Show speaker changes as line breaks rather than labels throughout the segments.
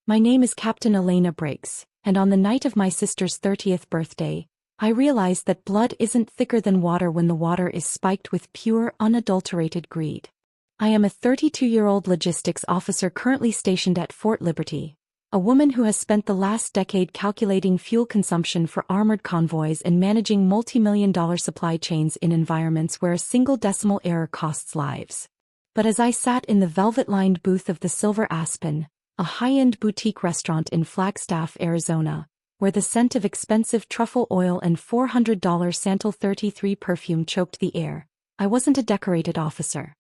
My name is Captain Elena Briggs, and on the night of my sister's 30th birthday, I realized that blood isn't thicker than water when the water is spiked with pure, unadulterated greed. I am a 32-year-old logistics officer currently stationed at Fort Liberty, a woman who has spent the last decade calculating fuel consumption for armored convoys and managing multi-million-dollar supply chains in environments where a single decimal error costs lives. But as I sat in the velvet-lined booth of the Silver Aspen, a high-end boutique restaurant in Flagstaff, Arizona, where the scent of expensive truffle oil and $400 Santal 33 perfume choked the air, I wasn't a decorated officer.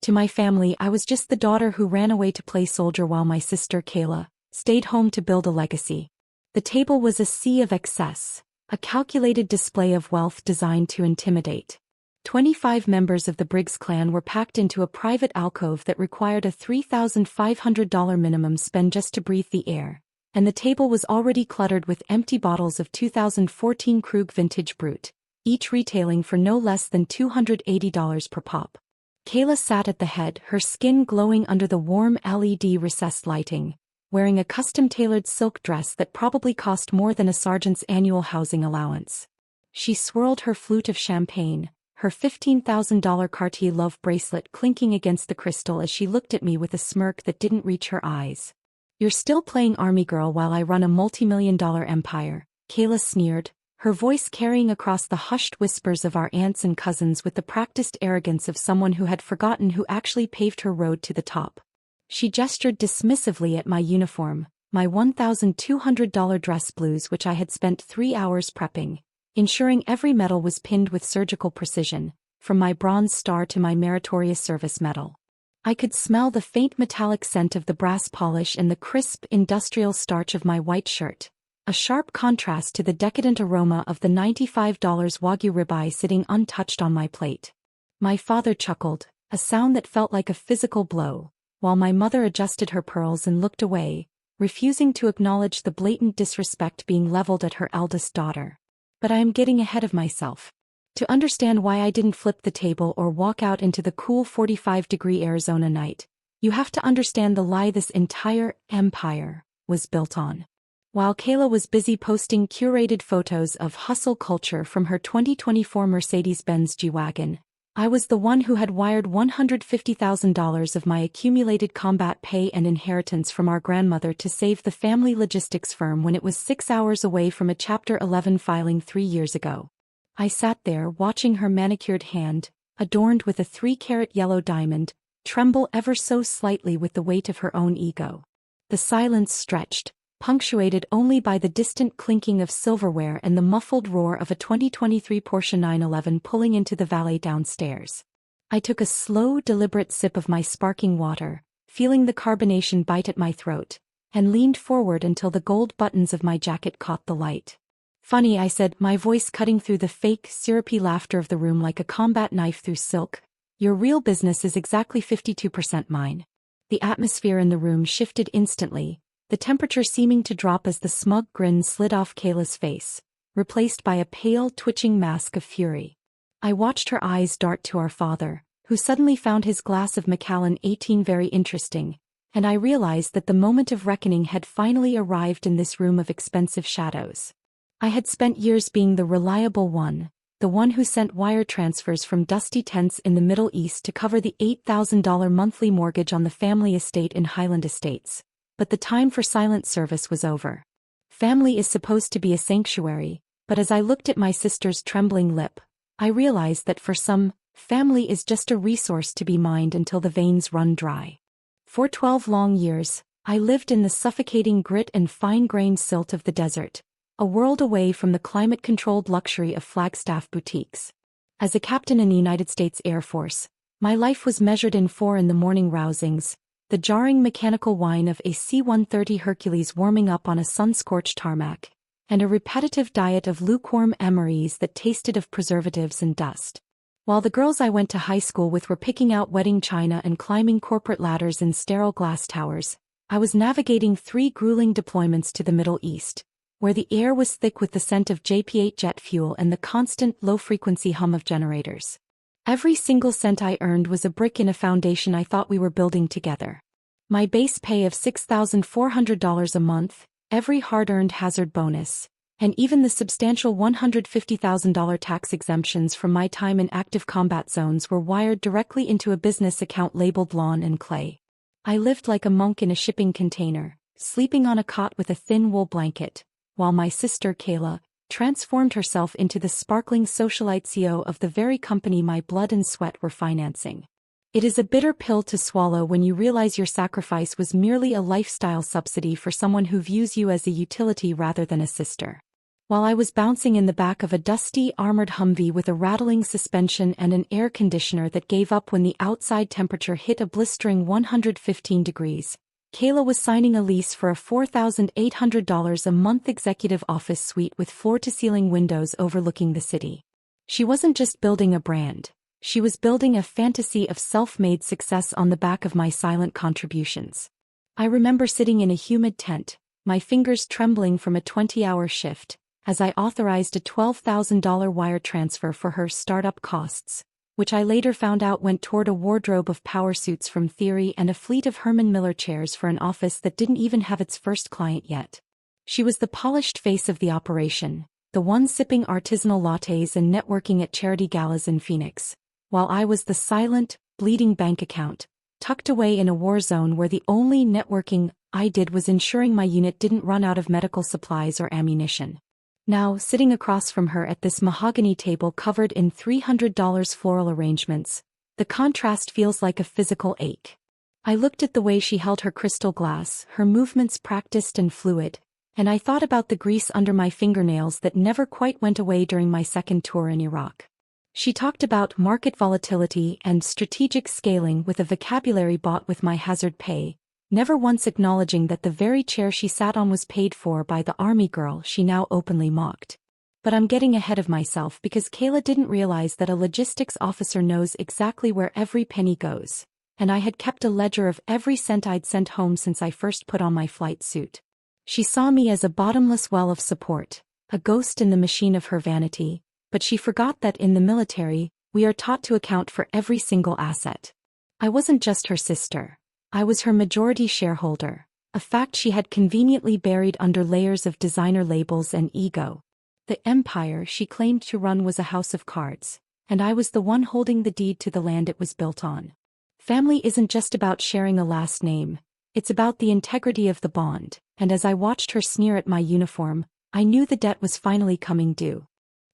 To my family, I was just the daughter who ran away to play soldier while my sister Kayla stayed home to build a legacy. The table was a sea of excess, a calculated display of wealth designed to intimidate. 25 members of the Briggs clan were packed into a private alcove that required a $3,500 minimum spend just to breathe the air, and the table was already cluttered with empty bottles of 2014 Krug Vintage Brut, each retailing for no less than $280 per pop. Kayla sat at the head, her skin glowing under the warm LED recessed lighting, wearing a custom-tailored silk dress that probably cost more than a sergeant's annual housing allowance. She swirled her flute of champagne, her $15,000 Cartier love bracelet clinking against the crystal as she looked at me with a smirk that didn't reach her eyes. "You're still playing army girl while I run a multi-million-dollar empire," Kayla sneered, her voice carrying across the hushed whispers of our aunts and cousins with the practiced arrogance of someone who had forgotten who actually paved her road to the top. She gestured dismissively at my uniform, my $1,200 dress blues which I had spent 3 hours prepping, ensuring every medal was pinned with surgical precision, from my Bronze Star to my Meritorious Service Medal. I could smell the faint metallic scent of the brass polish and the crisp industrial starch of my white shirt, a sharp contrast to the decadent aroma of the $95 Wagyu ribeye sitting untouched on my plate. My father chuckled, a sound that felt like a physical blow, while my mother adjusted her pearls and looked away, refusing to acknowledge the blatant disrespect being leveled at her eldest daughter. But I am getting ahead of myself. To understand why I didn't flip the table or walk out into the cool 45-degree Arizona night, you have to understand the lie this entire empire was built on. While Kayla was busy posting curated photos of hustle culture from her 2024 Mercedes-Benz G-Wagon, I was the one who had wired $150,000 of my accumulated combat pay and inheritance from our grandmother to save the family logistics firm when it was 6 hours away from a Chapter 11 filing 3 years ago. I sat there watching her manicured hand, adorned with a 3-carat yellow diamond, tremble ever so slightly with the weight of her own ego. The silence stretched, punctuated only by the distant clinking of silverware and the muffled roar of a 2023 Porsche 911 pulling into the valet downstairs. I took a slow, deliberate sip of my sparkling water, feeling the carbonation bite at my throat, and leaned forward until the gold buttons of my jacket caught the light. "Funny," I said, my voice cutting through the fake, syrupy laughter of the room like a combat knife through silk. "Your real business is exactly 52% mine." The atmosphere in the room shifted instantly, the temperature seeming to drop as the smug grin slid off Kayla's face, replaced by a pale, twitching mask of fury. I watched her eyes dart to our father, who suddenly found his glass of Macallan 18 very interesting, and I realized that the moment of reckoning had finally arrived in this room of expensive shadows. I had spent years being the reliable one, the one who sent wire transfers from dusty tents in the Middle East to cover the $8,000 monthly mortgage on the family estate in Highland Estates. But the time for silent service was over. Family is supposed to be a sanctuary, but as I looked at my sister's trembling lip, I realized that for some, family is just a resource to be mined until the veins run dry. For 12 long years, I lived in the suffocating grit and fine-grained silt of the desert, a world away from the climate-controlled luxury of Flagstaff boutiques. As a captain in the United States Air Force, my life was measured in 4 in the morning rousings, the jarring mechanical whine of a C-130 Hercules warming up on a sun-scorched tarmac, and a repetitive diet of lukewarm MREs that tasted of preservatives and dust. While the girls I went to high school with were picking out wedding china and climbing corporate ladders in sterile glass towers, I was navigating 3 grueling deployments to the Middle East, where the air was thick with the scent of JP-8 jet fuel and the constant low-frequency hum of generators. Every single cent I earned was a brick in a foundation I thought we were building together. My base pay of $6,400 a month, every hard-earned hazard bonus, and even the substantial $150,000 tax exemptions from my time in active combat zones were wired directly into a business account labeled Lawn and Clay. I lived like a monk in a shipping container, sleeping on a cot with a thin wool blanket, while my sister Kayla transformed herself into the sparkling socialite CEO of the very company my blood and sweat were financing. It is a bitter pill to swallow when you realize your sacrifice was merely a lifestyle subsidy for someone who views you as a utility rather than a sister. While I was bouncing in the back of a dusty, armored Humvee with a rattling suspension and an air conditioner that gave up when the outside temperature hit a blistering 115 degrees, Kayla was signing a lease for a $4,800 a month executive office suite with floor-to-ceiling windows overlooking the city. She wasn't just building a brand. She was building a fantasy of self-made success on the back of my silent contributions. I remember sitting in a humid tent, my fingers trembling from a 20-hour shift, as I authorized a $12,000 wire transfer for her startup costs, which I later found out went toward a wardrobe of power suits from Theory and a fleet of Herman Miller chairs for an office that didn't even have its first client yet. She was the polished face of the operation, the one sipping artisanal lattes and networking at charity galas in Phoenix, while I was the silent, bleeding bank account, tucked away in a war zone where the only networking I did was ensuring my unit didn't run out of medical supplies or ammunition. Now, sitting across from her at this mahogany table covered in $300 floral arrangements, the contrast feels like a physical ache. I looked at the way she held her crystal glass, her movements practiced and fluid, and I thought about the grease under my fingernails that never quite went away during my second tour in Iraq. She talked about market volatility and strategic scaling with a vocabulary bought with my hazard pay, never once acknowledging that the very chair she sat on was paid for by the army girl she now openly mocked. But I'm getting ahead of myself because Kayla didn't realize that a logistics officer knows exactly where every penny goes, and I had kept a ledger of every cent I'd sent home since I first put on my flight suit. She saw me as a bottomless well of support, a ghost in the machine of her vanity, but she forgot that in the military, we are taught to account for every single asset. I wasn't just her sister. I was her majority shareholder, a fact she had conveniently buried under layers of designer labels and ego. The empire she claimed to run was a house of cards, and I was the one holding the deed to the land it was built on. Family isn't just about sharing a last name, it's about the integrity of the bond, and as I watched her sneer at my uniform, I knew the debt was finally coming due.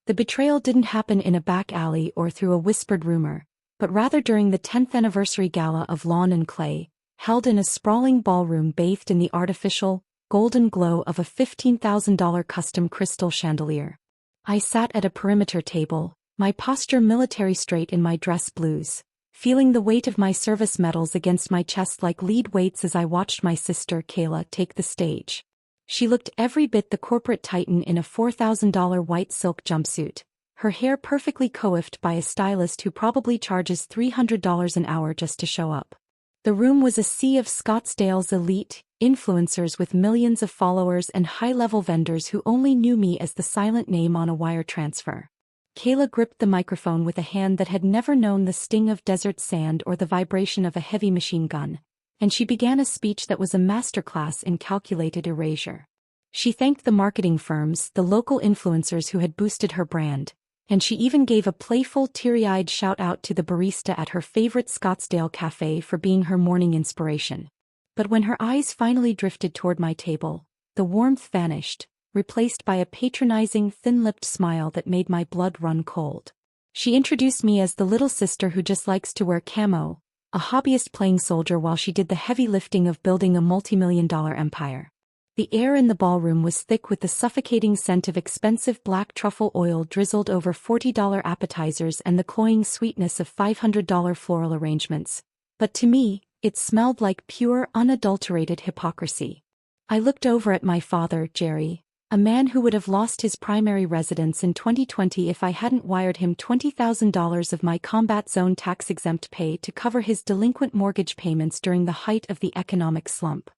The betrayal didn't happen in a back alley or through a whispered rumor, but rather during the 10th anniversary gala of Lawn and Clay, held in a sprawling ballroom bathed in the artificial, golden glow of a $15,000 custom crystal chandelier. I sat at a perimeter table, my posture military straight in my dress blues, feeling the weight of my service medals against my chest like lead weights as I watched my sister Kayla take the stage. She looked every bit the corporate titan in a $4,000 white silk jumpsuit, her hair perfectly coiffed by a stylist who probably charges $300 an hour just to show up. The room was a sea of Scottsdale's elite influencers with millions of followers and high-level vendors who only knew me as the silent name on a wire transfer. Kayla gripped the microphone with a hand that had never known the sting of desert sand or the vibration of a heavy machine gun, and she began a speech that was a masterclass in calculated erasure. She thanked the marketing firms, the local influencers who had boosted her brand, and she even gave a playful, teary-eyed shout-out to the barista at her favorite Scottsdale cafe for being her morning inspiration. But when her eyes finally drifted toward my table, the warmth vanished, replaced by a patronizing, thin-lipped smile that made my blood run cold. She introduced me as the little sister who just likes to wear camo, a hobbyist playing soldier while she did the heavy lifting of building a multi-million-dollar empire. The air in the ballroom was thick with the suffocating scent of expensive black truffle oil drizzled over $40 appetizers and the cloying sweetness of $500 floral arrangements. But to me, it smelled like pure, unadulterated hypocrisy. I looked over at my father, Jerry, a man who would have lost his primary residence in 2020 if I hadn't wired him $20,000 of my combat zone tax-exempt pay to cover his delinquent mortgage payments during the height of the economic slump.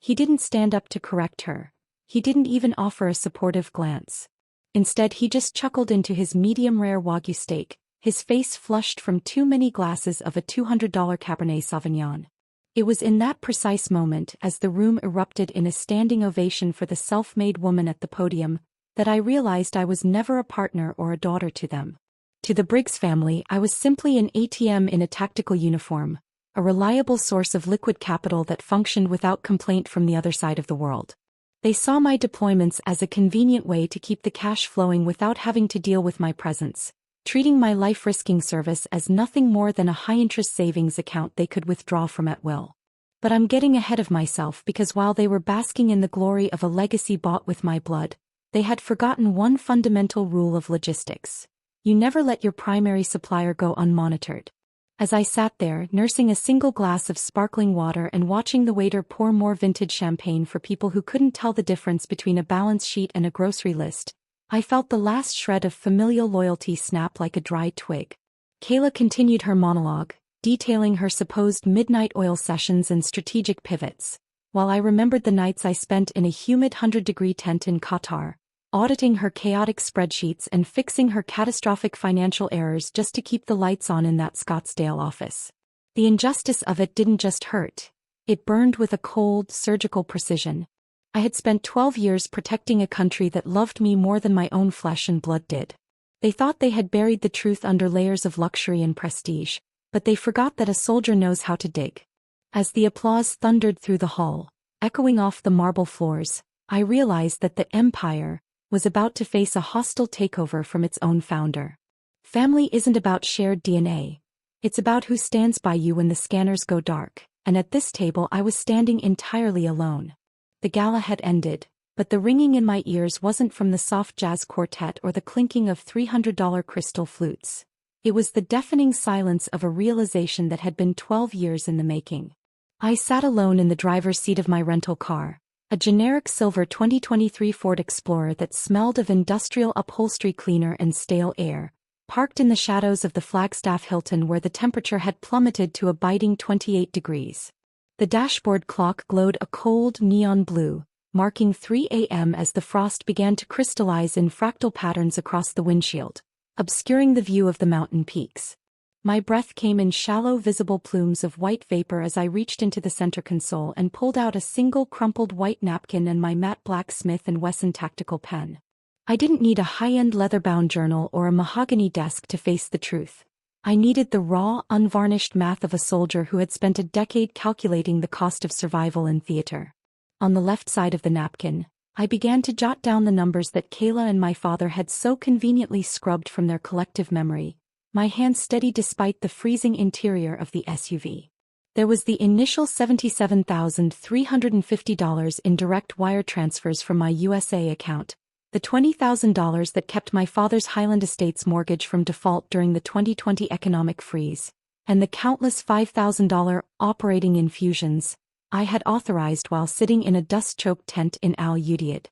He didn't stand up to correct her. He didn't even offer a supportive glance. Instead, he just chuckled into his medium-rare Wagyu steak, his face flushed from too many glasses of a $200 Cabernet Sauvignon. It was in that precise moment, as the room erupted in a standing ovation for the self-made woman at the podium, that I realized I was never a partner or a daughter to them. To the Briggs family, I was simply an ATM in a tactical uniform, a reliable source of liquid capital that functioned without complaint from the other side of the world. They saw my deployments as a convenient way to keep the cash flowing without having to deal with my presence, treating my life-risking service as nothing more than a high-interest savings account they could withdraw from at will. But I'm getting ahead of myself because while they were basking in the glory of a legacy bought with my blood, they had forgotten one fundamental rule of logistics. You never let your primary supplier go unmonitored. As I sat there, nursing a single glass of sparkling water and watching the waiter pour more vintage champagne for people who couldn't tell the difference between a balance sheet and a grocery list, I felt the last shred of familial loyalty snap like a dry twig. Kayla continued her monologue, detailing her supposed midnight oil sessions and strategic pivots, while I remembered the nights I spent in a humid 100-degree tent in Qatar, auditing her chaotic spreadsheets and fixing her catastrophic financial errors just to keep the lights on in that Scottsdale office. The injustice of it didn't just hurt. It burned with a cold, surgical precision. I had spent 12 years protecting a country that loved me more than my own flesh and blood did. They thought they had buried the truth under layers of luxury and prestige, but they forgot that a soldier knows how to dig. As the applause thundered through the hall, echoing off the marble floors, I realized that the empire was about to face a hostile takeover from its own founder. Family isn't about shared DNA. It's about who stands by you when the scanners go dark, and at this table I was standing entirely alone. The gala had ended, but the ringing in my ears wasn't from the soft jazz quartet or the clinking of $300 crystal flutes. It was the deafening silence of a realization that had been 12 years in the making. I sat alone in the driver's seat of my rental car, a generic silver 2023 Ford Explorer that smelled of industrial upholstery cleaner and stale air, parked in the shadows of the Flagstaff Hilton where the temperature had plummeted to a biting 28 degrees. The dashboard clock glowed a cold neon blue, marking 3 a.m. as the frost began to crystallize in fractal patterns across the windshield, obscuring the view of the mountain peaks. My breath came in shallow visible plumes of white vapor as I reached into the center console and pulled out a single crumpled white napkin and my matte black Smith & Wesson tactical pen. I didn't need a high-end leather-bound journal or a mahogany desk to face the truth. I needed the raw, unvarnished math of a soldier who had spent a decade calculating the cost of survival in theater. On the left side of the napkin, I began to jot down the numbers that Kayla and my father had so conveniently scrubbed from their collective memory, my hand steady despite the freezing interior of the SUV. There was the initial $77,350 in direct wire transfers from my USA account, the $20,000 that kept my father's Highland Estates mortgage from default during the 2020 economic freeze, and the countless $5,000 operating infusions I had authorized while sitting in a dust-choked tent in Al Udeid.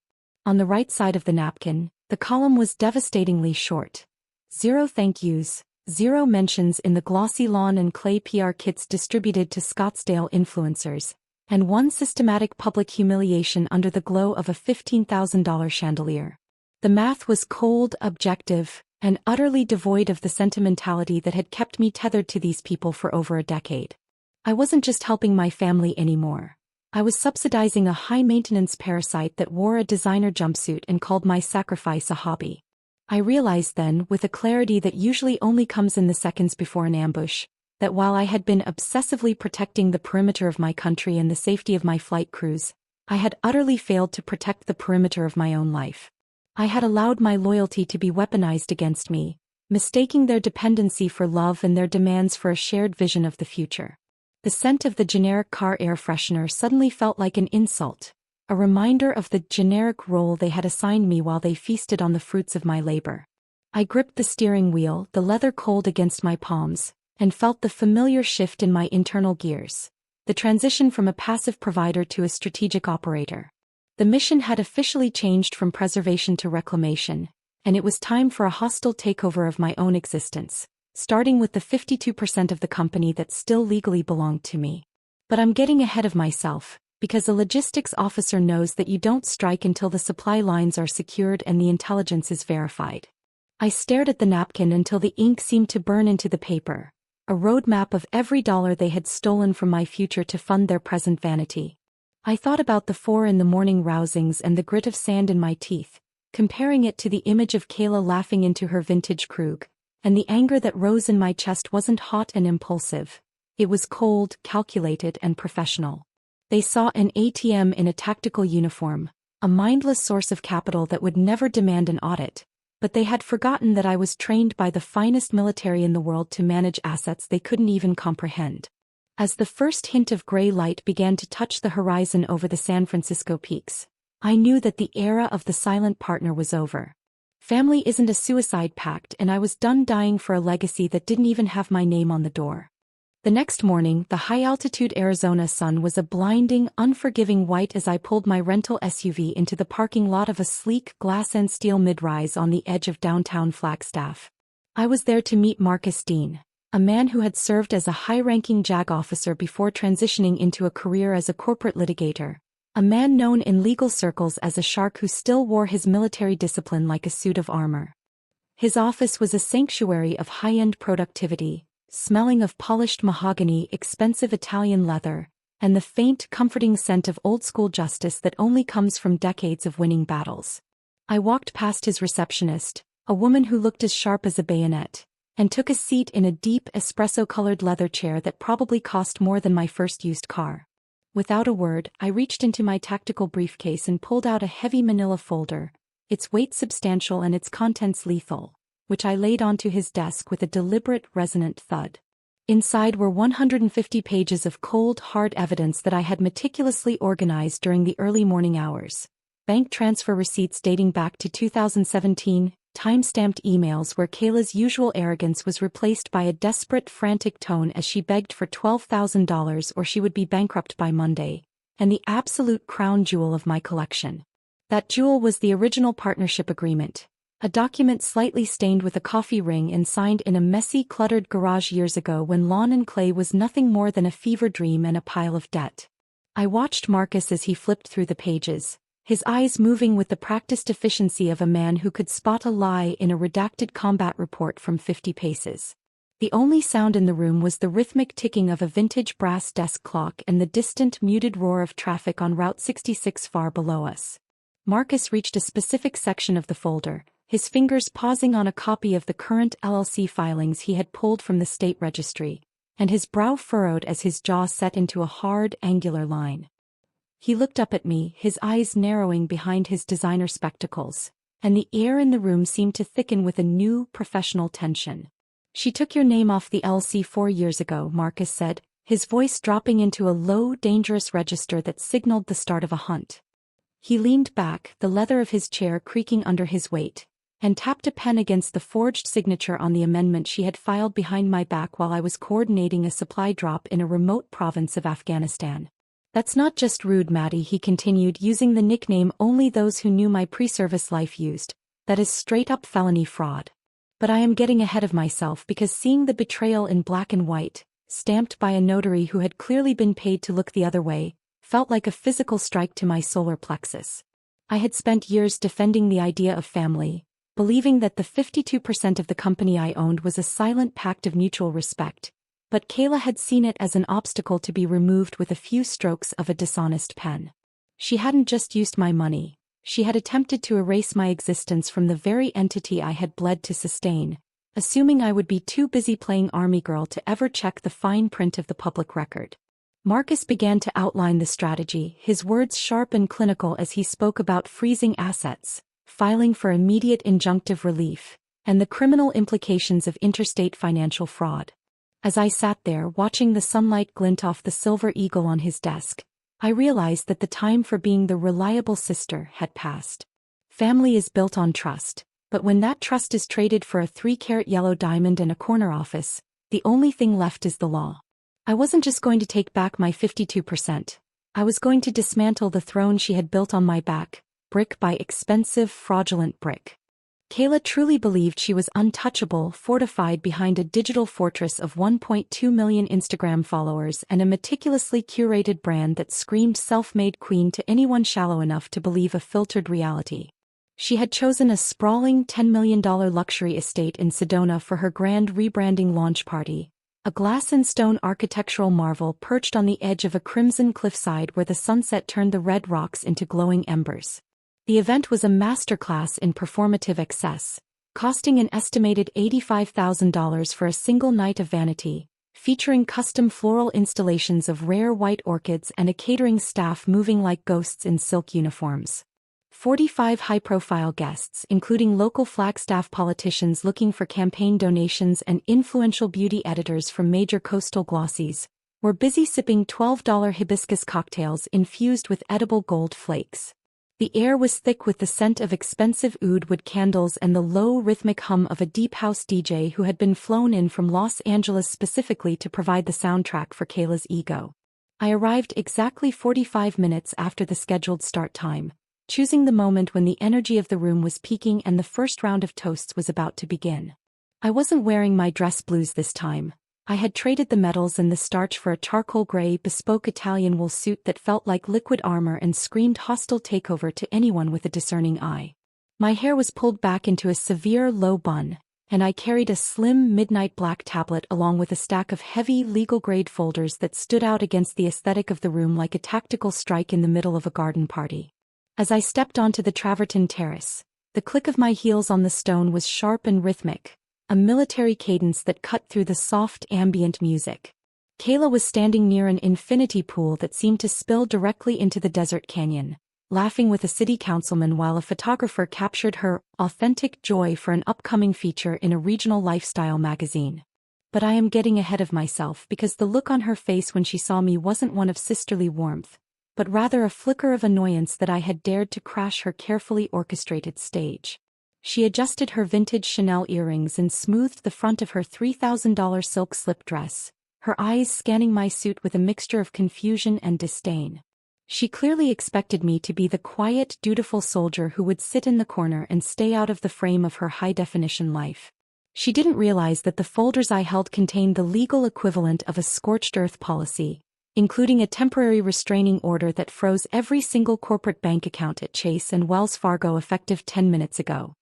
On the right side of the napkin, the column was devastatingly short. 0 thank yous, 0 mentions in the glossy lawn and clay PR kits distributed to Scottsdale influencers, and 1 systematic public humiliation under the glow of a $15,000 chandelier. The math was cold, objective, and utterly devoid of the sentimentality that had kept me tethered to these people for over a decade. I wasn't just helping my family anymore. I was subsidizing a high-maintenance parasite that wore a designer jumpsuit and called my sacrifice a hobby. I realized then, with a clarity that usually only comes in the seconds before an ambush, that while I had been obsessively protecting the perimeter of my country and the safety of my flight crews, I had utterly failed to protect the perimeter of my own life. I had allowed my loyalty to be weaponized against me, mistaking their dependency for love and their demands for a shared vision of the future. The scent of the generic car air freshener suddenly felt like an insult, a reminder of the generic role they had assigned me while they feasted on the fruits of my labor. I gripped the steering wheel, the leather cold against my palms, and felt the familiar shift in my internal gears, the transition from a passive provider to a strategic operator. The mission had officially changed from preservation to reclamation, and it was time for a hostile takeover of my own existence, starting with the 52% of the company that still legally belonged to me. But I'm getting ahead of myself, because a logistics officer knows that you don't strike until the supply lines are secured and the intelligence is verified. I stared at the napkin until the ink seemed to burn into the paper, a roadmap of every dollar they had stolen from my future to fund their present vanity. I thought about the 4 in the morning rousings and the grit of sand in my teeth, comparing it to the image of Kayla laughing into her vintage Krug, and the anger that rose in my chest wasn't hot and impulsive. It was cold, calculated, and professional. They saw an ATM in a tactical uniform, a mindless source of capital that would never demand an audit, but they had forgotten that I was trained by the finest military in the world to manage assets they couldn't even comprehend. As the first hint of gray light began to touch the horizon over the San Francisco peaks, I knew that the era of the silent partner was over. Family isn't a suicide pact, and I was done dying for a legacy that didn't even have my name on the door. The next morning, the high-altitude Arizona sun was a blinding, unforgiving white as I pulled my rental SUV into the parking lot of a sleek glass-and-steel mid-rise on the edge of downtown Flagstaff. I was there to meet Marcus Dean, a man who had served as a high-ranking JAG officer before transitioning into a career as a corporate litigator, a man known in legal circles as a shark who still wore his military discipline like a suit of armor. His office was a sanctuary of high-end productivity, smelling of polished mahogany, expensive Italian leather, and the faint, comforting scent of old-school justice that only comes from decades of winning battles. I walked past his receptionist, a woman who looked as sharp as a bayonet, and took a seat in a deep, espresso-colored leather chair that probably cost more than my first used car. Without a word, I reached into my tactical briefcase and pulled out a heavy manila folder, its weight substantial and its contents lethal, which I laid onto his desk with a deliberate, resonant thud. Inside were 150 pages of cold, hard evidence that I had meticulously organized during the early morning hours. Bank transfer receipts dating back to 2017, time-stamped emails where Kayla's usual arrogance was replaced by a desperate, frantic tone as she begged for $12,000 or she would be bankrupt by Monday, and the absolute crown jewel of my collection. That jewel was the original partnership agreement, a document slightly stained with a coffee ring and signed in a messy, cluttered garage years ago when Lawn and Clay was nothing more than a fever dream and a pile of debt. I watched Marcus as he flipped through the pages, his eyes moving with the practiced efficiency of a man who could spot a lie in a redacted combat report from 50 paces. The only sound in the room was the rhythmic ticking of a vintage brass desk clock and the distant, muted roar of traffic on Route 66 far below us. Marcus reached a specific section of the folder, his fingers pausing on a copy of the current LLC filings he had pulled from the state registry, and his brow furrowed as his jaw set into a hard, angular line. He looked up at me, his eyes narrowing behind his designer spectacles, and the air in the room seemed to thicken with a new, professional tension. "She took your name off the LLC 4 years ago," Marcus said, his voice dropping into a low, dangerous register that signaled the start of a hunt. He leaned back, the leather of his chair creaking under his weight, and tapped a pen against the forged signature on the amendment she had filed behind my back while I was coordinating a supply drop in a remote province of Afghanistan. "That's not just rude, Maddie," he continued, using the nickname only those who knew my pre-service life used. "That is straight-up felony fraud. But I am getting ahead of myself because seeing the betrayal in black and white, stamped by a notary who had clearly been paid to look the other way, felt like a physical strike to my solar plexus. I had spent years defending the idea of family, believing that the 52% of the company I owned was a silent pact of mutual respect, but Kayla had seen it as an obstacle to be removed with a few strokes of a dishonest pen. She hadn't just used my money, she had attempted to erase my existence from the very entity I had bled to sustain, assuming I would be too busy playing army girl to ever check the fine print of the public record. Marcus began to outline the strategy, his words sharp and clinical as he spoke about freezing assets, filing for immediate injunctive relief, and the criminal implications of interstate financial fraud. As I sat there watching the sunlight glint off the silver eagle on his desk, I realized that the time for being the reliable sister had passed. Family is built on trust, but when that trust is traded for a 3-carat yellow diamond and a corner office, the only thing left is the law. I wasn't just going to take back my 52%. I was going to dismantle the throne she had built on my back, brick by expensive, fraudulent brick. Kayla truly believed she was untouchable, fortified behind a digital fortress of 1.2 million Instagram followers and a meticulously curated brand that screamed self-made queen to anyone shallow enough to believe a filtered reality. She had chosen a sprawling $10 million luxury estate in Sedona for her grand rebranding launch party, A glass and stone architectural marvel perched on the edge of a crimson cliffside where the sunset turned the red rocks into glowing embers. The event was a masterclass in performative excess, costing an estimated $85,000 for a single night of vanity, featuring custom floral installations of rare white orchids and a catering staff moving like ghosts in silk uniforms. 45 high-profile guests, including local Flagstaff politicians looking for campaign donations and influential beauty editors from major coastal glossies, were busy sipping $12 hibiscus cocktails infused with edible gold flakes. The air was thick with the scent of expensive oud wood candles and the low rhythmic hum of a deep house DJ who had been flown in from Los Angeles specifically to provide the soundtrack for Kayla's ego. I arrived exactly 45 minutes after the scheduled start time, choosing the moment when the energy of the room was peaking and the first round of toasts was about to begin. I wasn't wearing my dress blues this time. I had traded the metals and the starch for a charcoal gray bespoke Italian wool suit that felt like liquid armor and screamed hostile takeover to anyone with a discerning eye. My hair was pulled back into a severe low bun, and I carried a slim midnight black tablet along with a stack of heavy legal-grade folders that stood out against the aesthetic of the room like a tactical strike in the middle of a garden party. As I stepped onto the travertine terrace, the click of my heels on the stone was sharp and rhythmic, a military cadence that cut through the soft ambient music. Kayla was standing near an infinity pool that seemed to spill directly into the desert canyon, laughing with a city councilman while a photographer captured her authentic joy for an upcoming feature in a regional lifestyle magazine. But I am getting ahead of myself because the look on her face when she saw me wasn't one of sisterly warmth, but rather a flicker of annoyance that I had dared to crash her carefully orchestrated stage. She adjusted her vintage Chanel earrings and smoothed the front of her $3,000 silk slip dress, her eyes scanning my suit with a mixture of confusion and disdain. She clearly expected me to be the quiet, dutiful soldier who would sit in the corner and stay out of the frame of her high-definition life. She didn't realize that the folders I held contained the legal equivalent of a scorched earth policy, including a temporary restraining order that froze every single corporate bank account at Chase and Wells Fargo effective 10 minutes ago.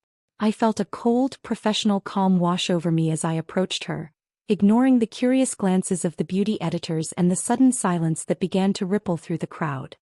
I felt a cold, professional calm wash over me as I approached her, ignoring the curious glances of the beauty editors and the sudden silence that began to ripple through the crowd.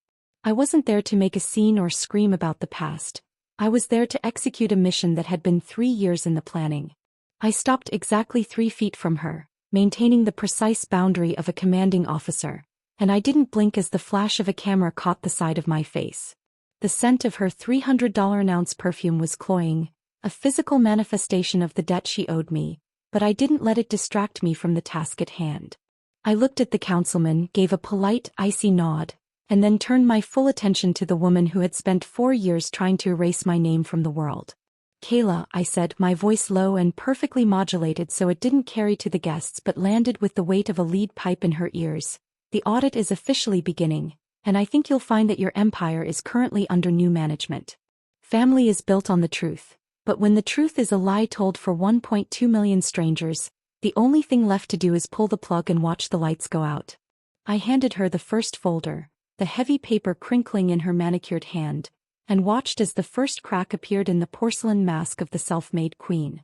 I wasn't there to make a scene or scream about the past. I was there to execute a mission that had been 3 years in the planning. I stopped exactly 3 feet from her, maintaining the precise boundary of a commanding officer, and I didn't blink as the flash of a camera caught the side of my face. The scent of her $300 an ounce perfume was cloying, a physical manifestation of the debt she owed me, but I didn't let it distract me from the task at hand. I looked at the councilman, gave a polite, icy nod, and then turned my full attention to the woman who had spent 4 years trying to erase my name from the world. "Kayla," I said, my voice low and perfectly modulated so it didn't carry to the guests but landed with the weight of a lead pipe in her ears. "The audit is officially beginning, and I think you'll find that your empire is currently under new management. Family is built on the truth. But when the truth is a lie told for 1.2 million strangers, the only thing left to do is pull the plug and watch the lights go out." I handed her the first folder, the heavy paper crinkling in her manicured hand, and watched as the first crack appeared in the porcelain mask of the self-made queen.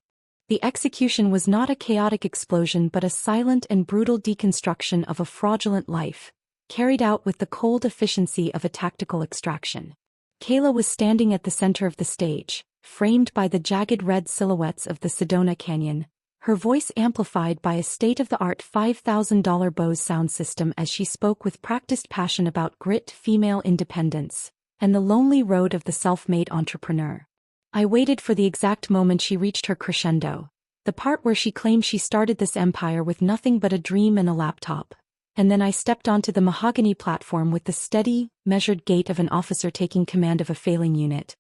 The execution was not a chaotic explosion but a silent and brutal deconstruction of a fraudulent life, carried out with the cold efficiency of a tactical extraction. Kayla was standing at the center of the stage, framed by the jagged red silhouettes of the Sedona Canyon, her voice amplified by a state-of-the-art $5,000 Bose sound system as she spoke with practiced passion about grit, female independence, and the lonely road of the self-made entrepreneur. I waited for the exact moment she reached her crescendo, the part where she claimed she started this empire with nothing but a dream and a laptop, and then I stepped onto the mahogany platform with the steady, measured gait of an officer taking command of a failing unit.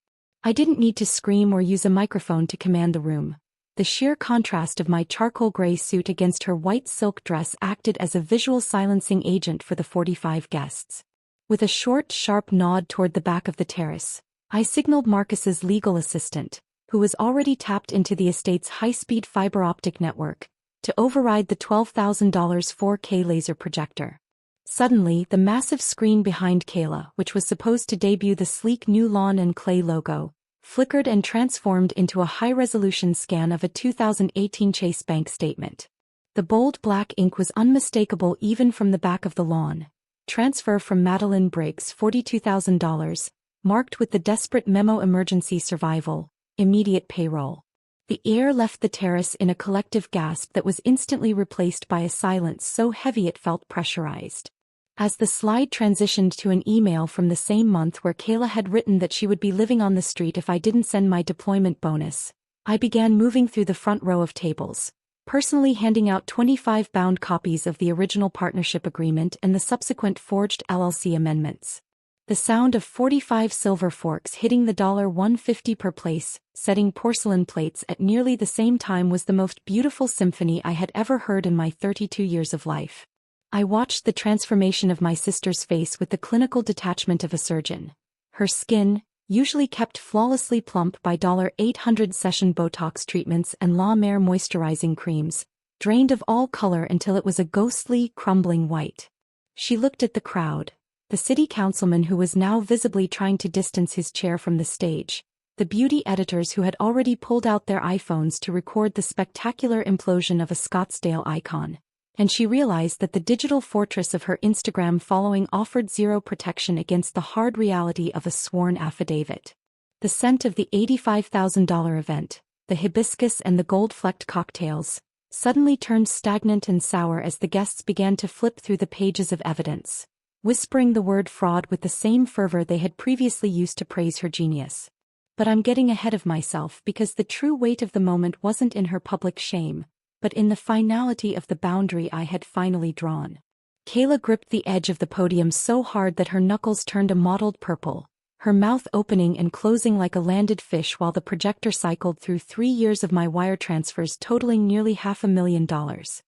I didn't need to scream or use a microphone to command the room. The sheer contrast of my charcoal gray suit against her white silk dress acted as a visual silencing agent for the 45 guests. With a short, sharp nod toward the back of the terrace, I signaled Marcus's legal assistant, who was already tapped into the estate's high-speed fiber optic network, to override the $12,000 4K laser projector. Suddenly, the massive screen behind Kayla, which was supposed to debut the sleek new Lawn and Clay logo, flickered and transformed into a high-resolution scan of a 2018 Chase Bank statement. The bold black ink was unmistakable even from the back of the lawn. Transfer from Madeline Briggs, $42,000, marked with the desperate memo: emergency survival, immediate payroll. The air left the terrace in a collective gasp that was instantly replaced by a silence so heavy it felt pressurized. As the slide transitioned to an email from the same month where Kayla had written that she would be living on the street if I didn't send my deployment bonus, I began moving through the front row of tables, personally handing out 25 bound copies of the original partnership agreement and the subsequent forged LLC amendments. The sound of 45 silver forks hitting the $1.50 per place, setting porcelain plates at nearly the same time was the most beautiful symphony I had ever heard in my 32 years of life. I watched the transformation of my sister's face with the clinical detachment of a surgeon. Her skin, usually kept flawlessly plump by $800 session Botox treatments and La Mer moisturizing creams, drained of all color until it was a ghostly, crumbling white. She looked at the crowd, the city councilman who was now visibly trying to distance his chair from the stage, the beauty editors who had already pulled out their iPhones to record the spectacular implosion of a Scottsdale icon, and she realized that the digital fortress of her Instagram following offered zero protection against the hard reality of a sworn affidavit. The scent of the $85,000 event, the hibiscus and the gold-flecked cocktails, suddenly turned stagnant and sour as the guests began to flip through the pages of evidence, whispering the word fraud with the same fervor they had previously used to praise her genius. But I'm getting ahead of myself because the true weight of the moment wasn't in her public shame, but in the finality of the boundary I had finally drawn. Kayla gripped the edge of the podium so hard that her knuckles turned a mottled purple, her mouth opening and closing like a landed fish while the projector cycled through 3 years of my wire transfers totaling nearly $500,000.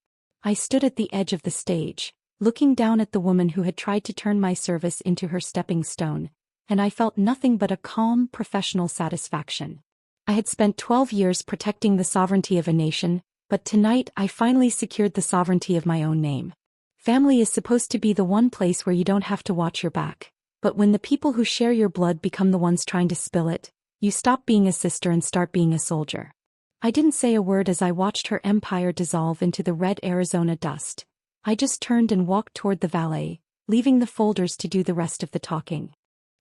I stood at the edge of the stage, looking down at the woman who had tried to turn my service into her stepping stone, and I felt nothing but a calm, professional satisfaction. I had spent 12 years protecting the sovereignty of a nation, but tonight I finally secured the sovereignty of my own name. Family is supposed to be the one place where you don't have to watch your back, but when the people who share your blood become the ones trying to spill it, you stop being a sister and start being a soldier. I didn't say a word as I watched her empire dissolve into the red Arizona dust. I just turned and walked toward the valet, leaving the folders to do the rest of the talking.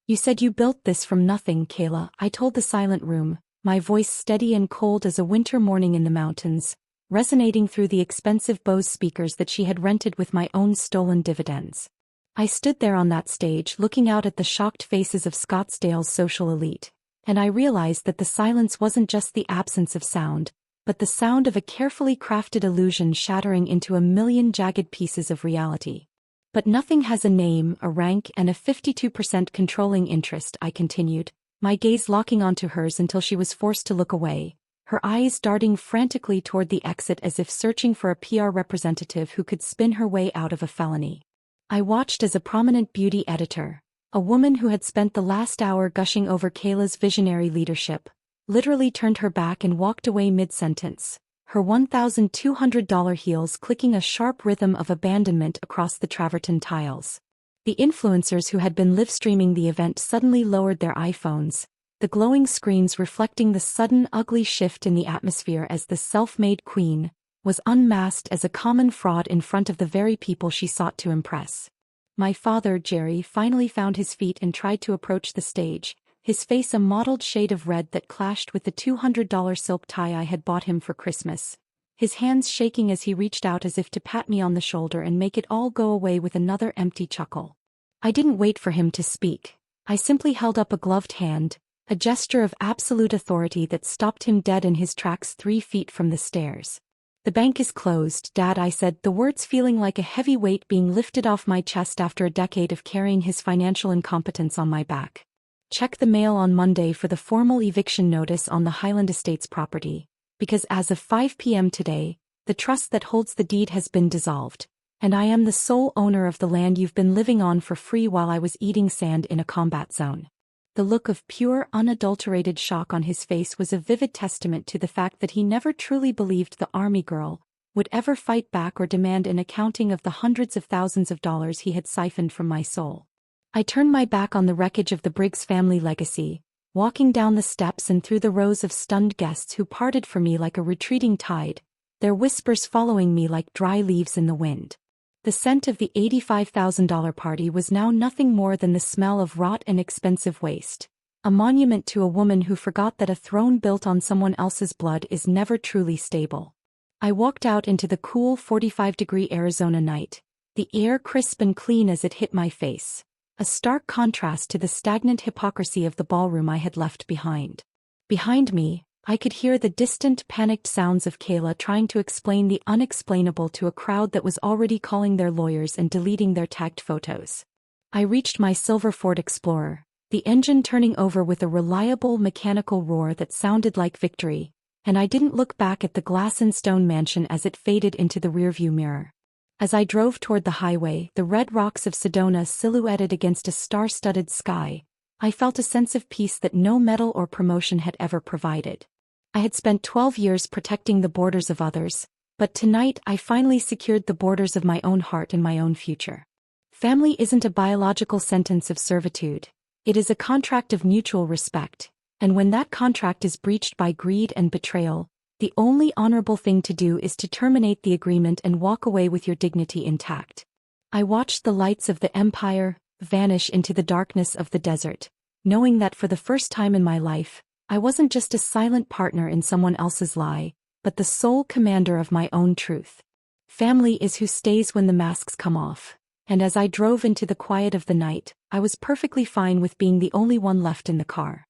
You said you built this from nothing, Kayla, I told the silent room, my voice steady and cold as a winter morning in the mountains, resonating through the expensive Bose speakers that she had rented with my own stolen dividends. I stood there on that stage looking out at the shocked faces of Scottsdale's social elite, and I realized that the silence wasn't just the absence of sound, but the sound of a carefully crafted illusion shattering into a million jagged pieces of reality. But nothing has a name, a rank, and a 52% controlling interest, I continued, my gaze locking onto hers until she was forced to look away, her eyes darting frantically toward the exit as if searching for a PR representative who could spin her way out of a felony. I watched as a prominent beauty editor, a woman who had spent the last hour gushing over Kayla's visionary leadership, literally turned her back and walked away mid-sentence, her $1,200 heels clicking a sharp rhythm of abandonment across the travertine tiles. The influencers who had been live-streaming the event suddenly lowered their iPhones, the glowing screens reflecting the sudden ugly shift in the atmosphere as the self-made queen was unmasked as a common fraud in front of the very people she sought to impress. My father, Jerry, finally found his feet and tried to approach the stage, his face a mottled shade of red that clashed with the $200 silk tie I had bought him for Christmas, his hands shaking as he reached out as if to pat me on the shoulder and make it all go away with another empty chuckle. I didn't wait for him to speak. I simply held up a gloved hand, a gesture of absolute authority that stopped him dead in his tracks 3 feet from the stairs. The bank is closed, Dad, I said, the words feeling like a heavy weight being lifted off my chest after a decade of carrying his financial incompetence on my back. Check the mail on Monday for the formal eviction notice on the Highland Estates property, because as of 5 p.m. today, the trust that holds the deed has been dissolved, and I am the sole owner of the land you've been living on for free while I was eating sand in a combat zone. The look of pure, unadulterated shock on his face was a vivid testament to the fact that he never truly believed the army girl would ever fight back or demand an accounting of the hundreds of thousands of dollars he had siphoned from my soul. I turned my back on the wreckage of the Briggs family legacy, walking down the steps and through the rows of stunned guests who parted from me like a retreating tide, their whispers following me like dry leaves in the wind. The scent of the $85,000 party was now nothing more than the smell of rot and expensive waste, a monument to a woman who forgot that a throne built on someone else's blood is never truly stable. I walked out into the cool 45-degree Arizona night, the air crisp and clean as it hit my face, a stark contrast to the stagnant hypocrisy of the ballroom I had left behind. Behind me, I could hear the distant, panicked sounds of Kayla trying to explain the unexplainable to a crowd that was already calling their lawyers and deleting their tagged photos. I reached my silver Ford Explorer, the engine turning over with a reliable mechanical roar that sounded like victory, and I didn't look back at the glass and stone mansion as it faded into the rearview mirror. As I drove toward the highway, the red rocks of Sedona silhouetted against a star-studded sky, I felt a sense of peace that no medal or promotion had ever provided. I had spent 12 years protecting the borders of others, but tonight I finally secured the borders of my own heart and my own future. Family isn't a biological sentence of servitude. It is a contract of mutual respect, and when that contract is breached by greed and betrayal, the only honorable thing to do is to terminate the agreement and walk away with your dignity intact. I watched the lights of the empire vanish into the darkness of the desert, knowing that for the first time in my life, I wasn't just a silent partner in someone else's lie, but the sole commander of my own truth. Family is who stays when the masks come off, and as I drove into the quiet of the night, I was perfectly fine with being the only one left in the car.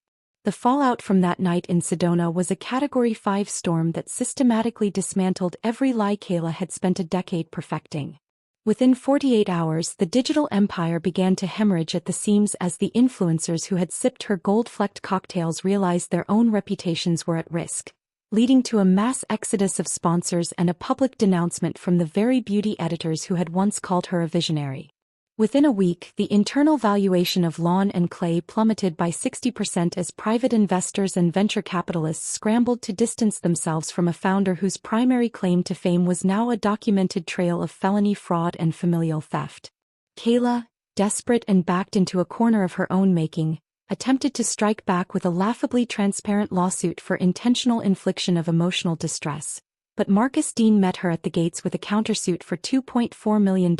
The fallout from that night in Sedona was a Category 5 storm that systematically dismantled every lie Kayla had spent a decade perfecting. Within 48 hours, the digital empire began to hemorrhage at the seams as the influencers who had sipped her gold-flecked cocktails realized their own reputations were at risk, leading to a mass exodus of sponsors and a public denouncement from the very beauty editors who had once called her a visionary. Within a week, the internal valuation of Lawn and Clay plummeted by 60% as private investors and venture capitalists scrambled to distance themselves from a founder whose primary claim to fame was now a documented trail of felony fraud and familial theft. Kayla, desperate and backed into a corner of her own making, attempted to strike back with a laughably transparent lawsuit for intentional infliction of emotional distress, but Marcus Dean met her at the gates with a countersuit for $2.4 million.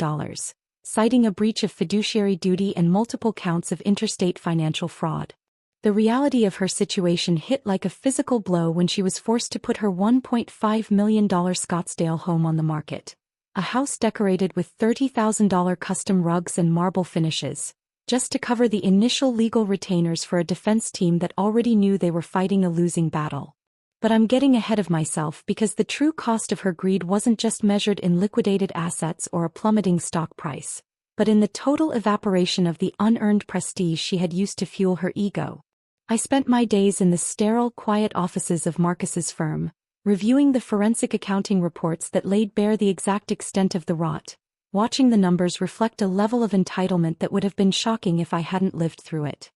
Citing a breach of fiduciary duty and multiple counts of interstate financial fraud. The reality of her situation hit like a physical blow when she was forced to put her $1.5 million Scottsdale home on the market, a house decorated with $30,000 custom rugs and marble finishes, just to cover the initial legal retainers for a defense team that already knew they were fighting a losing battle. But I'm getting ahead of myself because the true cost of her greed wasn't just measured in liquidated assets or a plummeting stock price, but in the total evaporation of the unearned prestige she had used to fuel her ego. I spent my days in the sterile, quiet offices of Marcus's firm, reviewing the forensic accounting reports that laid bare the exact extent of the rot, watching the numbers reflect a level of entitlement that would have been shocking if I hadn't lived through it.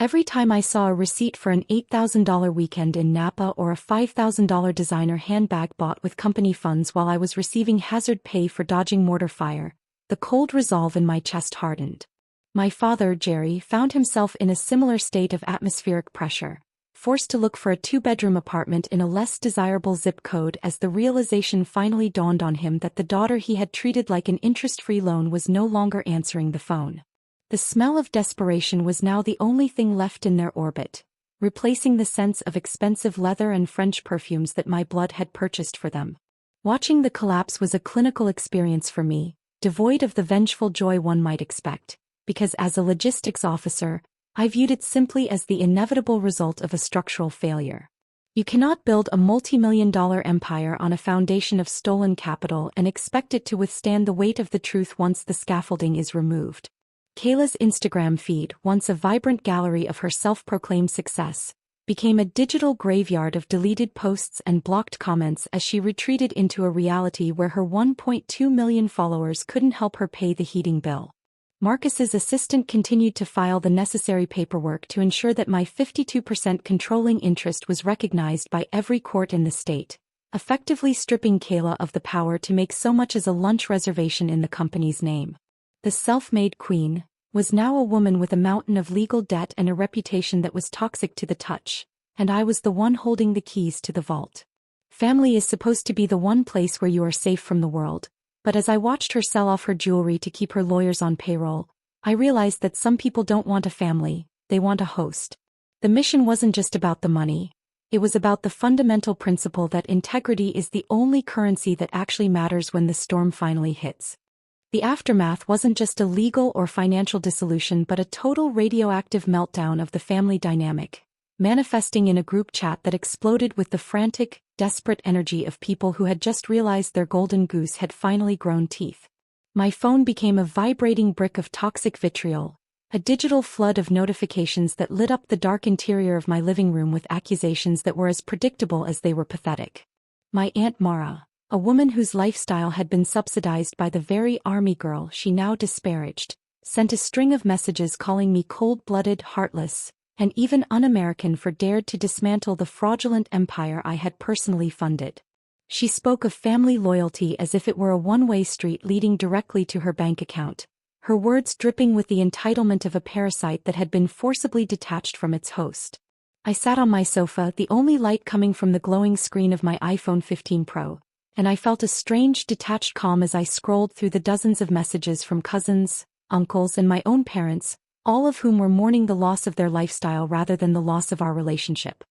Every time I saw a receipt for an $8,000 weekend in Napa or a $5,000 designer handbag bought with company funds while I was receiving hazard pay for dodging mortar fire, the cold resolve in my chest hardened. My father, Jerry, found himself in a similar state of atmospheric pressure, forced to look for a two-bedroom apartment in a less desirable zip code as the realization finally dawned on him that the daughter he had treated like an interest-free loan was no longer answering the phone. The smell of desperation was now the only thing left in their orbit, replacing the scents of expensive leather and French perfumes that my blood had purchased for them. Watching the collapse was a clinical experience for me, devoid of the vengeful joy one might expect, because as a logistics officer, I viewed it simply as the inevitable result of a structural failure. You cannot build a multi-million-dollar empire on a foundation of stolen capital and expect it to withstand the weight of the truth once the scaffolding is removed. Kayla's Instagram feed, once a vibrant gallery of her self-proclaimed success, became a digital graveyard of deleted posts and blocked comments as she retreated into a reality where her 1.2 million followers couldn't help her pay the heating bill. Marcus's assistant continued to file the necessary paperwork to ensure that my 52% controlling interest was recognized by every court in the state, effectively stripping Kayla of the power to make so much as a lunch reservation in the company's name. The self-made queen was now a woman with a mountain of legal debt and a reputation that was toxic to the touch, and I was the one holding the keys to the vault. Family is supposed to be the one place where you are safe from the world, but as I watched her sell off her jewelry to keep her lawyers on payroll, I realized that some people don't want a family, they want a host. The mission wasn't just about the money. It was about the fundamental principle that integrity is the only currency that actually matters when the storm finally hits. The aftermath wasn't just a legal or financial dissolution but a total radioactive meltdown of the family dynamic, manifesting in a group chat that exploded with the frantic, desperate energy of people who had just realized their golden goose had finally grown teeth. My phone became a vibrating brick of toxic vitriol, a digital flood of notifications that lit up the dark interior of my living room with accusations that were as predictable as they were pathetic. My Aunt Mara, a woman whose lifestyle had been subsidized by the very army girl she now disparaged, sent a string of messages calling me cold-blooded, heartless, and even un-American for dared to dismantle the fraudulent empire I had personally funded. She spoke of family loyalty as if it were a one-way street leading directly to her bank account, her words dripping with the entitlement of a parasite that had been forcibly detached from its host. I sat on my sofa, the only light coming from the glowing screen of my iPhone 15 Pro, and I felt a strange detached calm as I scrolled through the dozens of messages from cousins, uncles and my own parents, all of whom were mourning the loss of their lifestyle rather than the loss of our relationship.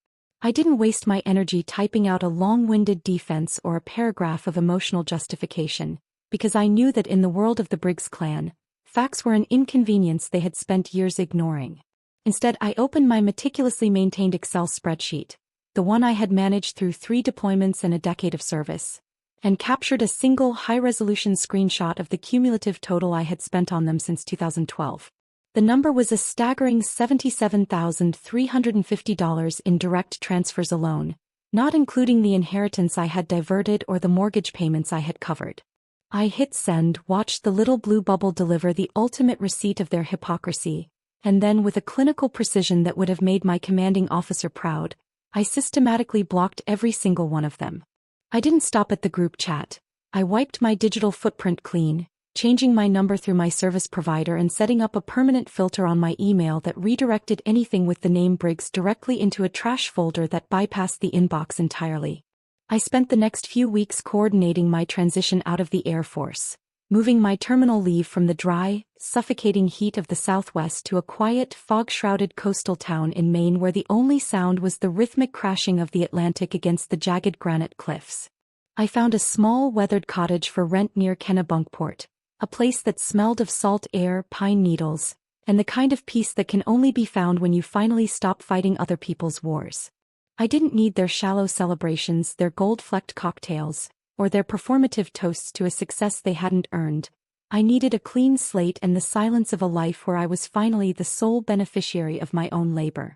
I didn't waste my energy typing out a long-winded defense or a paragraph of emotional justification, because I knew that in the world of the Briggs clan, facts were an inconvenience they had spent years ignoring. Instead, I opened my meticulously maintained Excel spreadsheet, the one I had managed through 3 deployments and a decade of service, and captured a single high-resolution screenshot of the cumulative total I had spent on them since 2012. The number was a staggering $77,350 in direct transfers alone, not including the inheritance I had diverted or the mortgage payments I had covered. I hit send, watched the little blue bubble deliver the ultimate receipt of their hypocrisy, and then with a clinical precision that would have made my commanding officer proud, I systematically blocked every single one of them. I didn't stop at the group chat. I wiped my digital footprint clean, changing my number through my service provider and setting up a permanent filter on my email that redirected anything with the name Briggs directly into a trash folder that bypassed the inbox entirely. I spent the next few weeks coordinating my transition out of the Air Force, moving my terminal leave from the dry, suffocating heat of the Southwest to a quiet, fog-shrouded coastal town in Maine where the only sound was the rhythmic crashing of the Atlantic against the jagged granite cliffs. I found a small, weathered cottage for rent near Kennebunkport, a place that smelled of salt air, pine needles, and the kind of peace that can only be found when you finally stop fighting other people's wars. I didn't need their shallow celebrations, their gold-flecked cocktails, or their performative toasts to a success they hadn't earned. I needed a clean slate and the silence of a life where I was finally the sole beneficiary of my own labor.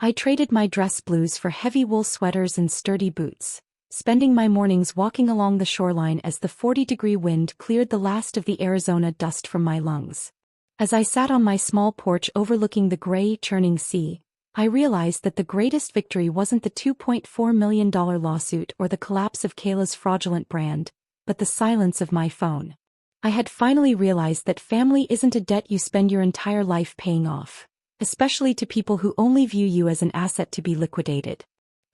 I traded my dress blues for heavy wool sweaters and sturdy boots, spending my mornings walking along the shoreline as the 40-degree wind cleared the last of the Arizona dust from my lungs. As I sat on my small porch overlooking the gray, churning sea, I realized that the greatest victory wasn't the $2.4 million lawsuit or the collapse of Kayla's fraudulent brand, but the silence of my phone. I had finally realized that family isn't a debt you spend your entire life paying off, especially to people who only view you as an asset to be liquidated.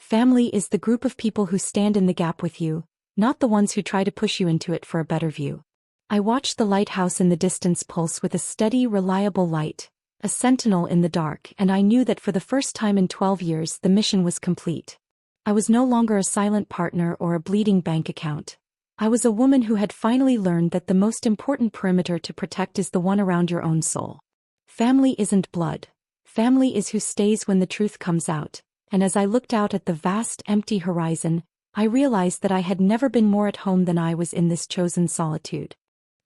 Family is the group of people who stand in the gap with you, not the ones who try to push you into it for a better view. I watched the lighthouse in the distance pulse with a steady, reliable light, a sentinel in the dark, and I knew that for the first time in 12 years the mission was complete. I was no longer a silent partner or a bleeding bank account. I was a woman who had finally learned that the most important perimeter to protect is the one around your own soul. Family isn't blood. Family is who stays when the truth comes out. And as I looked out at the vast, empty horizon, I realized that I had never been more at home than I was in this chosen solitude.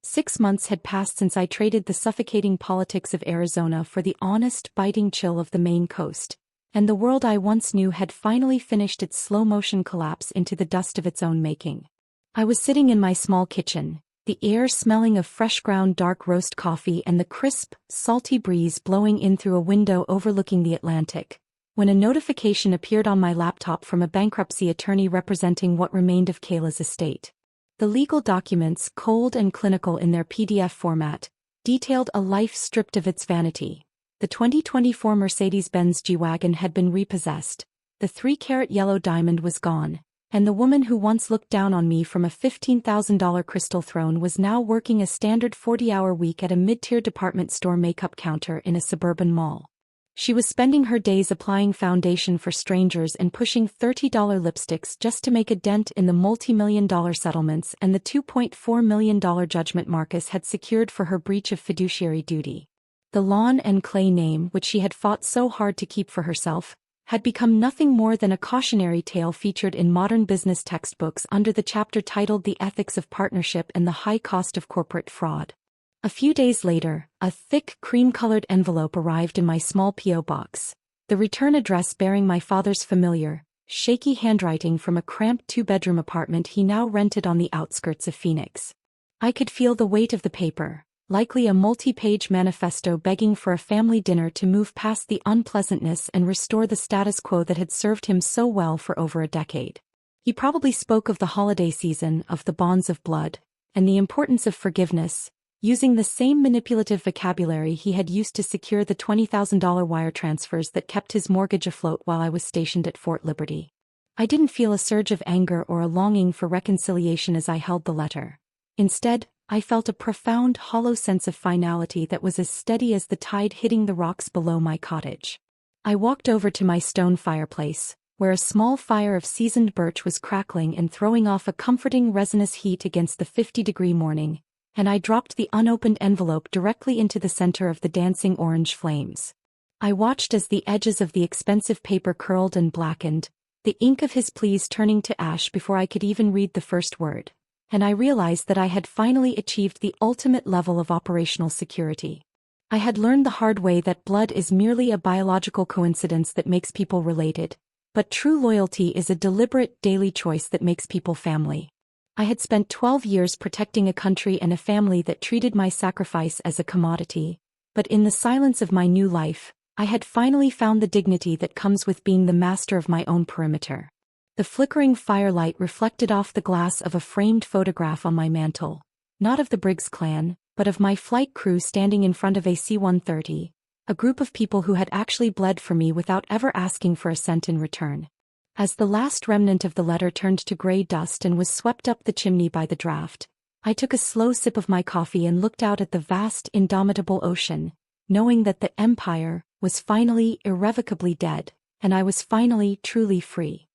6 months had passed since I traded the suffocating politics of Arizona for the honest, biting chill of the Maine coast, and the world I once knew had finally finished its slow-motion collapse into the dust of its own making. I was sitting in my small kitchen, the air smelling of fresh-ground dark roast coffee and the crisp, salty breeze blowing in through a window overlooking the Atlantic, when a notification appeared on my laptop from a bankruptcy attorney representing what remained of Kayla's estate. The legal documents, cold and clinical in their PDF format, detailed a life stripped of its vanity. The 2024 Mercedes-Benz G-Wagon had been repossessed, the 3-carat yellow diamond was gone, and the woman who once looked down on me from a $15,000 crystal throne was now working a standard 40-hour week at a mid-tier department store makeup counter in a suburban mall. She was spending her days applying foundation for strangers and pushing $30 lipsticks just to make a dent in the multi-million-dollar settlements and the $2.4 million judgment Marcus had secured for her breach of fiduciary duty. The Lawn and Clay name, which she had fought so hard to keep for herself, had become nothing more than a cautionary tale featured in modern business textbooks under the chapter titled The Ethics of Partnership and the High Cost of Corporate Fraud. A few days later, a thick, cream-colored envelope arrived in my small P.O. box, the return address bearing my father's familiar, shaky handwriting from a cramped two-bedroom apartment he now rented on the outskirts of Phoenix. I could feel the weight of the paper, likely a multi-page manifesto begging for a family dinner to move past the unpleasantness and restore the status quo that had served him so well for over a decade. He probably spoke of the holiday season, of the bonds of blood, and the importance of forgiveness, using the same manipulative vocabulary he had used to secure the $20,000 wire transfers that kept his mortgage afloat while I was stationed at Fort Liberty. I didn't feel a surge of anger or a longing for reconciliation as I held the letter. Instead, I felt a profound, hollow sense of finality that was as steady as the tide hitting the rocks below my cottage. I walked over to my stone fireplace, where a small fire of seasoned birch was crackling and throwing off a comforting resinous heat against the 50-degree morning, and I dropped the unopened envelope directly into the center of the dancing orange flames. I watched as the edges of the expensive paper curled and blackened, the ink of his pleas turning to ash before I could even read the first word, and I realized that I had finally achieved the ultimate level of operational security. I had learned the hard way that blood is merely a biological coincidence that makes people related, but true loyalty is a deliberate daily choice that makes people family. I had spent 12 years protecting a country and a family that treated my sacrifice as a commodity, but in the silence of my new life, I had finally found the dignity that comes with being the master of my own perimeter. The flickering firelight reflected off the glass of a framed photograph on my mantel, not of the Briggs clan, but of my flight crew standing in front of a C-130, a group of people who had actually bled for me without ever asking for a cent in return. As the last remnant of the letter turned to gray dust and was swept up the chimney by the draft, I took a slow sip of my coffee and looked out at the vast, indomitable ocean, knowing that the empire was finally irrevocably dead, and I was finally truly free.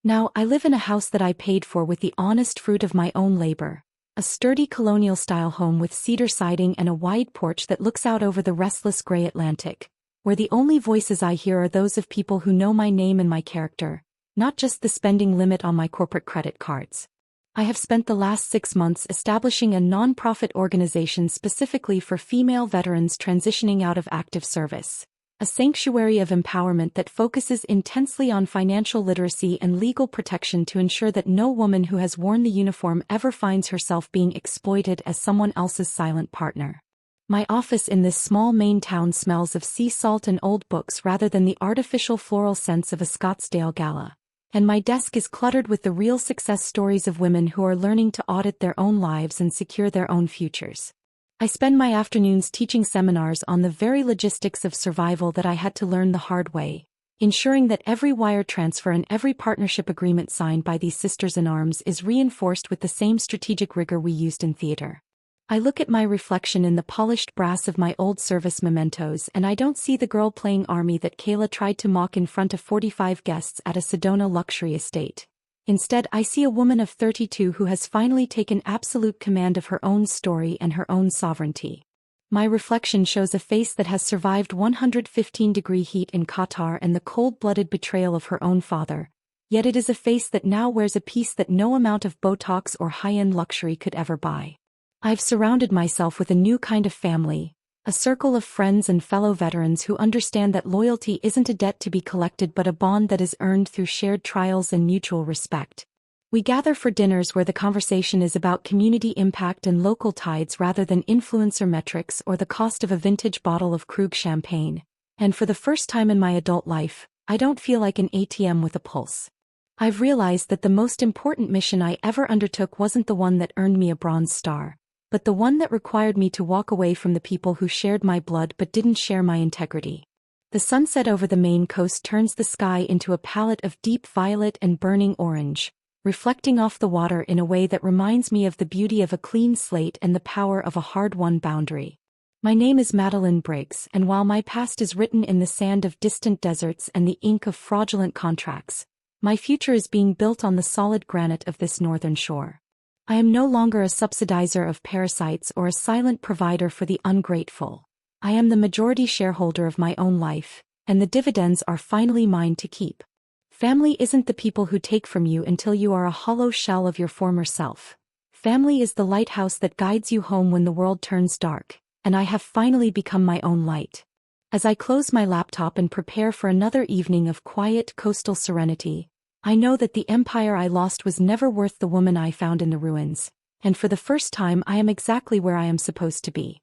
Now I live in a house that I paid for with the honest fruit of my own labor, a sturdy colonial-style home with cedar siding and a wide porch that looks out over the restless gray Atlantic, where the only voices I hear are those of people who know my name and my character, not just the spending limit on my corporate credit cards. I have spent the last 6 months establishing a non-profit organization specifically for female veterans transitioning out of active service, a sanctuary of empowerment that focuses intensely on financial literacy and legal protection to ensure that no woman who has worn the uniform ever finds herself being exploited as someone else's silent partner. My office in this small Maine town smells of sea salt and old books rather than the artificial floral scents of a Scottsdale gala, and my desk is cluttered with the real success stories of women who are learning to audit their own lives and secure their own futures. I spend my afternoons teaching seminars on the very logistics of survival that I had to learn the hard way, ensuring that every wire transfer and every partnership agreement signed by these sisters-in-arms is reinforced with the same strategic rigor we used in theater. I look at my reflection in the polished brass of my old service mementos and I don't see the girl playing army that Kayla tried to mock in front of 45 guests at a Sedona luxury estate. Instead, I see a woman of 32 who has finally taken absolute command of her own story and her own sovereignty. My reflection shows a face that has survived 115-degree heat in Qatar and the cold-blooded betrayal of her own father, yet it is a face that now wears a peace that no amount of Botox or high-end luxury could ever buy. I've surrounded myself with a new kind of family, a circle of friends and fellow veterans who understand that loyalty isn't a debt to be collected but a bond that is earned through shared trials and mutual respect. We gather for dinners where the conversation is about community impact and local tides rather than influencer metrics or the cost of a vintage bottle of Krug champagne, and for the first time in my adult life, I don't feel like an ATM with a pulse. I've realized that the most important mission I ever undertook wasn't the one that earned me a bronze star, but the one that required me to walk away from the people who shared my blood but didn't share my integrity. The sunset over the Maine coast turns the sky into a palette of deep violet and burning orange, reflecting off the water in a way that reminds me of the beauty of a clean slate and the power of a hard-won boundary. My name is Madeline Briggs, and while my past is written in the sand of distant deserts and the ink of fraudulent contracts, my future is being built on the solid granite of this northern shore. I am no longer a subsidizer of parasites or a silent provider for the ungrateful. I am the majority shareholder of my own life, and the dividends are finally mine to keep. Family isn't the people who take from you until you are a hollow shell of your former self. Family is the lighthouse that guides you home when the world turns dark, and I have finally become my own light. As I close my laptop and prepare for another evening of quiet coastal serenity, I know that the empire I lost was never worth the woman I found in the ruins, and for the first time I am exactly where I am supposed to be.